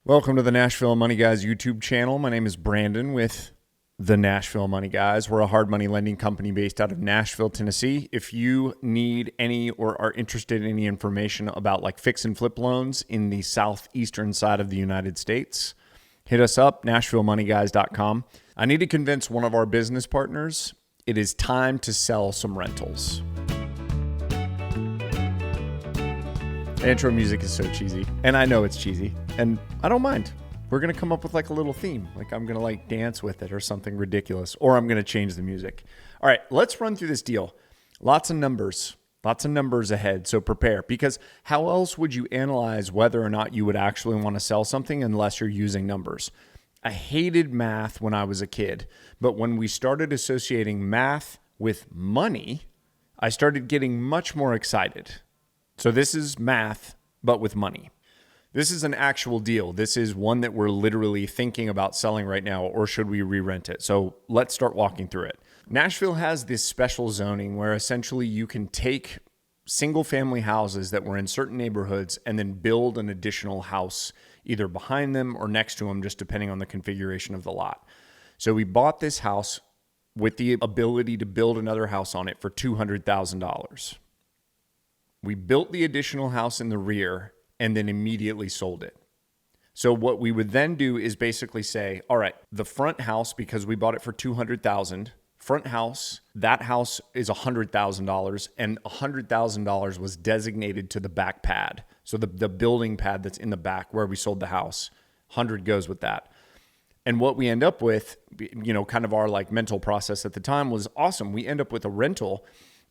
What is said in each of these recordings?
Welcome to the Nashville Money Guys YouTube channel. My name is Brandon with the Nashville Money Guys. We're a hard money lending company based out of Nashville, Tennessee. If you need any or are interested in any information about like fix and flip loans in the southeastern side of the United States, hit us up, NashvilleMoneyGuys.com. I need to convince one of our business partners it is time to sell some rentals. The intro music is so cheesy, and I know it's cheesy, and I don't mind. We're going to come up with like a little theme, like I'm going to like dance with it or something ridiculous, or I'm going to change the music. All right, let's run through this deal. Lots of numbers ahead, so prepare, because how else would you analyze whether or not you would actually want to sell something unless you're using numbers? I hated math when I was a kid, but when we started associating math with money, I started getting much more excited. So this is math, but with money. This is an actual deal. This is one that we're literally thinking about selling right now, or should we re-rent it? So let's start walking through it. Nashville has this special zoning where essentially you can take single family houses that were in certain neighborhoods and then build an additional house either behind them or next to them, just depending on the configuration of the lot. So we bought this house with the ability to build another house on it for $200,000. We built the additional house in the rear and then immediately sold it. So what we would then do is basically say, all right, the front house, because we bought it for $200,000, front house, that house is $100,000, and $100,000 was designated to the back pad. So the building pad that's in the back where we sold the house, 100 goes with that. And what we end up with, kind of our like mental process at the time was awesome. We end up with a rental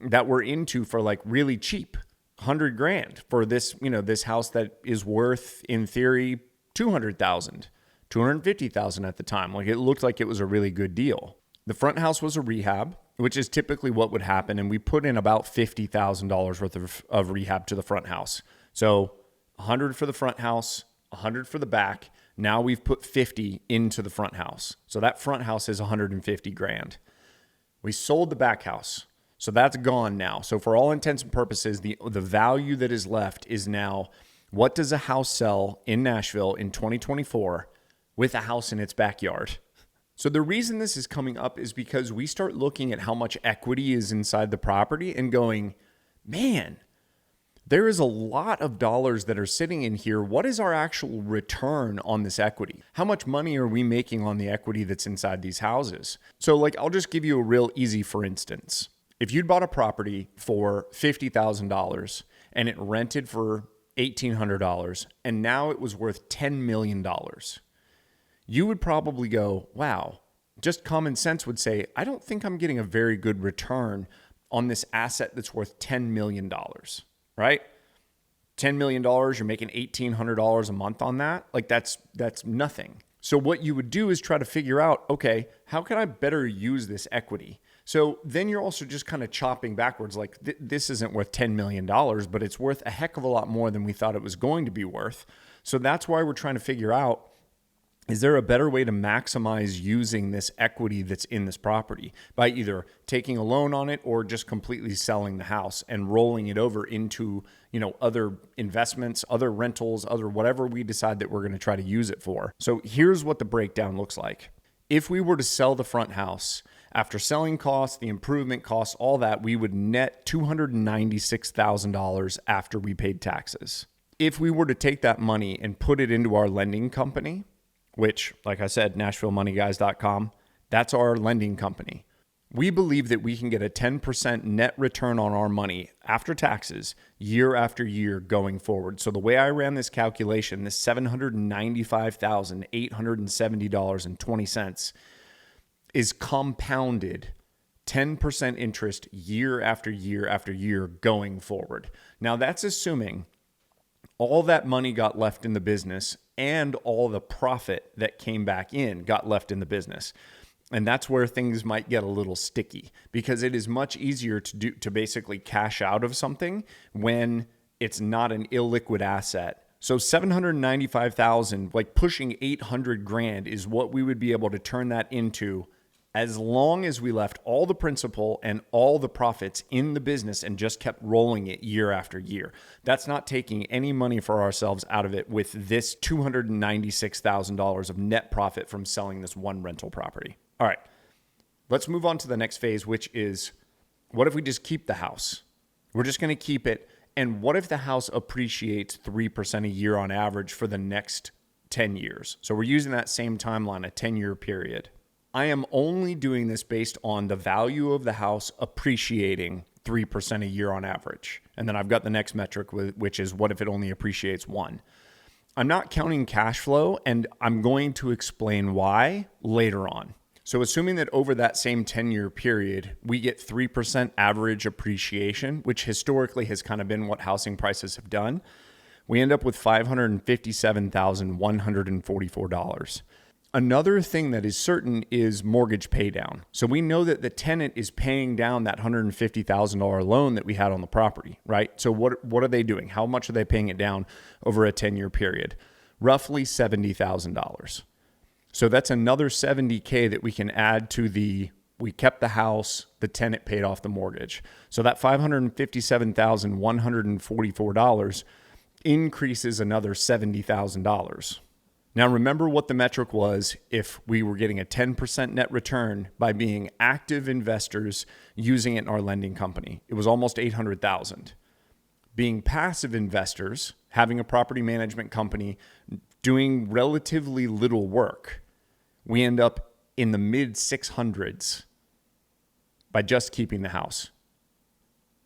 that we're into for like really cheap. $100,000 for this, this house that is worth in theory $200,000, $250,000 at the time. Like it looked like it was a really good deal. The front house was a rehab, which is typically what would happen. And we put in about $50,000 worth of rehab to the front house. So 100 for the front house, 100 for the back. Now we've put 50 into the front house. So that front house is $150,000. We sold the back house. So that's gone now. So for all intents and purposes, the value that is left is now, what does a house sell in Nashville in 2024 with a house in its backyard? So the reason this is coming up is because we start looking at how much equity is inside the property and going, man, there is a lot of dollars that are sitting in here. What is our actual return on this equity? How much money are we making on the equity that's inside these houses? So I'll just give you a real easy for instance. If you'd bought a property for $50,000 and it rented for $1,800 and now it was worth $10 million, you would probably go, wow, just common sense would say, I don't think I'm getting a very good return on this asset that's worth $10 million, right? $10 million, you're making $1,800 a month on that. That's nothing. So what you would do is try to figure out, okay, how can I better use this equity? So then you're also just kind of chopping backwards. This isn't worth $10 million, but it's worth a heck of a lot more than we thought it was going to be worth. So that's why we're trying to figure out, is there a better way to maximize using this equity that's in this property by either taking a loan on it or just completely selling the house and rolling it over into, other investments, other rentals, other whatever we decide that we're going to try to use it for. So here's what the breakdown looks like. If we were to sell the front house, after selling costs, the improvement costs, all that, we would net $296,000 after we paid taxes. If we were to take that money and put it into our lending company, which, like I said, NashvilleMoneyGuys.com, that's our lending company. We believe that we can get a 10% net return on our money after taxes year after year going forward. So the way I ran this calculation, this $795,870.20 is compounded 10% interest year after year after year going forward. Now that's assuming all that money got left in the business and all the profit that came back in got left in the business. And that's where things might get a little sticky, because it is much easier to basically cash out of something when it's not an illiquid asset. So $795,000, pushing $800,000 is what we would be able to turn that into As long as we left all the principal and all the profits in the business and just kept rolling it year after year. That's not taking any money for ourselves out of it with this $296,000 of net profit from selling this one rental property. All right, let's move on to the next phase, which is, what if we just keep the house? We're just going to keep it. And what if the house appreciates 3% a year on average for the next 10 years? So we're using that same timeline, a 10-year period. I am only doing this based on the value of the house appreciating 3% a year on average. And then I've got the next metric, which is what if it only appreciates 1? I'm not counting cash flow, and I'm going to explain why later on. So assuming that over that same 10-year period, we get 3% average appreciation, which historically has kind of been what housing prices have done, we end up with $557,144. Another thing that is certain is mortgage pay down. So we know that the tenant is paying down that $150,000 loan that we had on the property, right? So what are they doing? How much are they paying it down over a 10-year period? Roughly $70,000. So that's another $70K that we can add to we kept the house, the tenant paid off the mortgage. So that $557,144 increases another $70,000. Now, remember what the metric was if we were getting a 10% net return by being active investors using it in our lending company. It was almost $800,000. Being passive investors, having a property management company, doing relatively little work, we end up in the mid 600s by just keeping the house.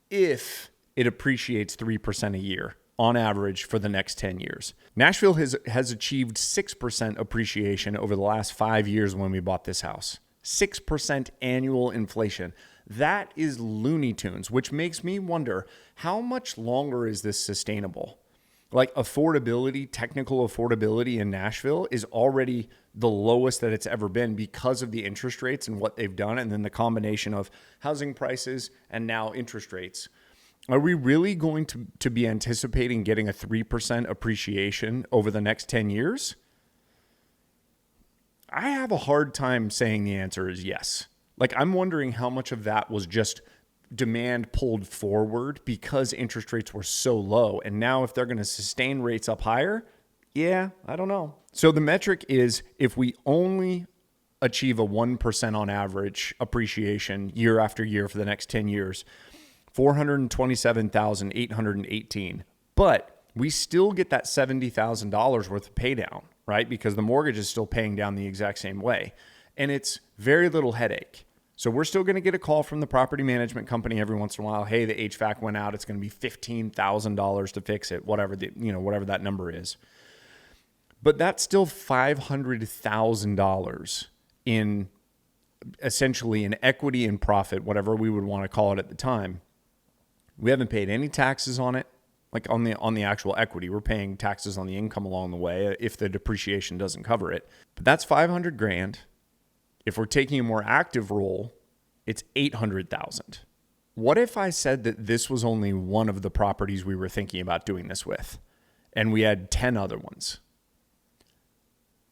If it appreciates 3% a year on average for the next 10 years. Nashville has achieved 6% appreciation over the last 5 years when we bought this house. 6% annual inflation. That is Looney Tunes, which makes me wonder, how much longer is this sustainable? Like affordability, technical affordability in Nashville is already the lowest that it's ever been because of the interest rates and what they've done, and then the combination of housing prices and now interest rates. Are we really going to be anticipating getting a 3% appreciation over the next 10 years? I have a hard time saying the answer is yes. Like, I'm wondering how much of that was just demand pulled forward because interest rates were so low. And now if they're going to sustain rates up higher, yeah, I don't know. So the metric is if we only achieve a 1% on average appreciation year after year for the next 10 years, $427,818. But we still get that $70,000 worth of pay down, right? Because the mortgage is still paying down the exact same way. And it's very little headache. So we're still going to get a call from the property management company every once in a while. Hey, the HVAC went out. It's going to be $15,000 to fix it, whatever whatever that number is. But that's still $500,000 in essentially an equity and profit, whatever we would want to call it at the time. We haven't paid any taxes on it, like on the actual equity. We're paying taxes on the income along the way if the depreciation doesn't cover it. But that's $500,000. If we're taking a more active role, it's $800,000. What if I said that this was only one of the properties we were thinking about doing this with, and we had 10 other ones?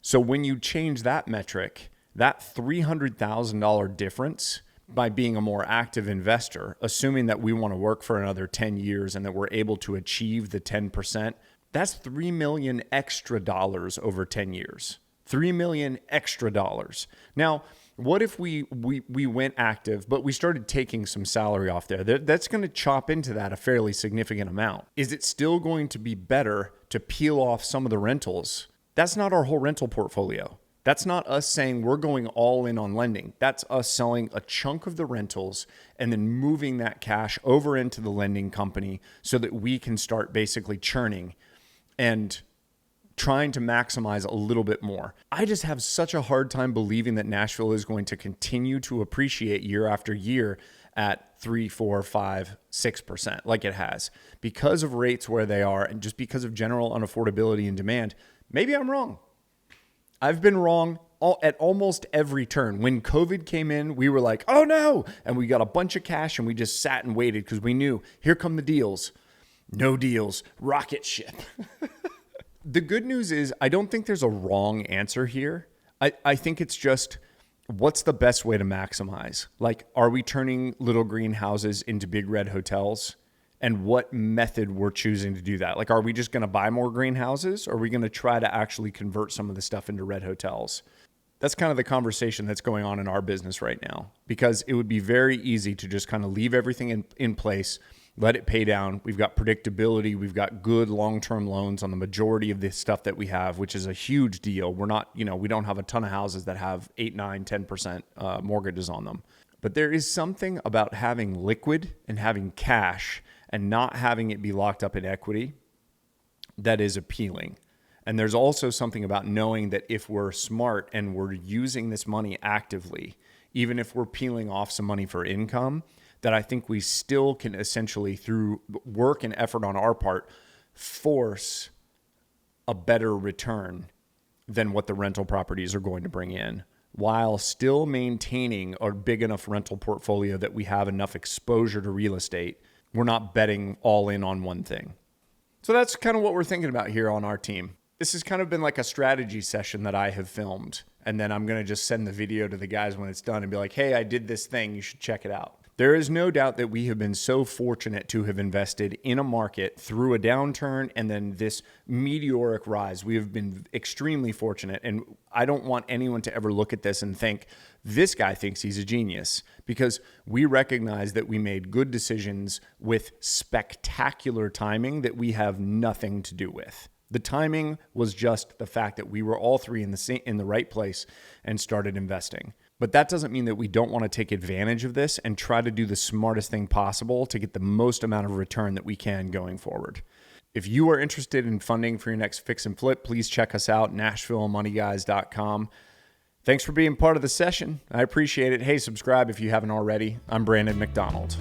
So when you change that metric, that $300,000 difference by being a more active investor, assuming that we want to work for another 10 years and that we're able to achieve the 10%, that's $3 million extra dollars over 10 years. $3 million extra dollars. Now, what if we went active, but we started taking some salary off there? That's going to chop into that a fairly significant amount. Is it still going to be better to peel off some of the rentals? That's not our whole rental portfolio. That's not us saying we're going all in on lending. That's us selling a chunk of the rentals and then moving that cash over into the lending company so that we can start basically churning and trying to maximize a little bit more. I just have such a hard time believing that Nashville is going to continue to appreciate year after year at 3, 4, 5, 6% like it has because of rates where they are and just because of general unaffordability and demand. Maybe I'm wrong. I've been wrong at almost every turn. When COVID came in, we were like, oh no, and we got a bunch of cash and we just sat and waited because we knew, here come the deals. No deals, rocket ship. The good news is I don't think there's a wrong answer here. I think it's just what's the best way to maximize? Like, are we turning little greenhouses into big red hotels? And what method we're choosing to do that? Like, are we just going to buy more greenhouses? Or are we going to try to actually convert some of the stuff into red hotels? That's kind of the conversation that's going on in our business right now, because it would be very easy to just kind of leave everything in place, let it pay down. We've got predictability. We've got good long-term loans on the majority of the stuff that we have, which is a huge deal. We're not, we don't have a ton of houses that have 8, 9, 10% mortgages on them. But there is something about having liquid and having cash and not having it be locked up in equity that is appealing. And there's also something about knowing that if we're smart and we're using this money actively, even if we're peeling off some money for income, that I think we still can essentially, through work and effort on our part, force a better return than what the rental properties are going to bring in, while still maintaining a big enough rental portfolio that we have enough exposure to real estate. We're not betting all in on one thing. So that's kind of what we're thinking about here on our team. This has kind of been like a strategy session that I have filmed. And then I'm going to just send the video to the guys when it's done and be like, hey, I did this thing. You should check it out. There is no doubt that we have been so fortunate to have invested in a market through a downturn and then this meteoric rise. We have been extremely fortunate. And I don't want anyone to ever look at this and think, this guy thinks he's a genius, because we recognize that we made good decisions with spectacular timing that we have nothing to do with. The timing was just the fact that we were all three in the right place and started investing. But that doesn't mean that we don't want to take advantage of this and try to do the smartest thing possible to get the most amount of return that we can going forward. If you are interested in funding for your next fix and flip, please check us out, NashvilleMoneyGuys.com. Thanks for being part of the session. I appreciate it. Hey, subscribe if you haven't already. I'm Brandon McDonald.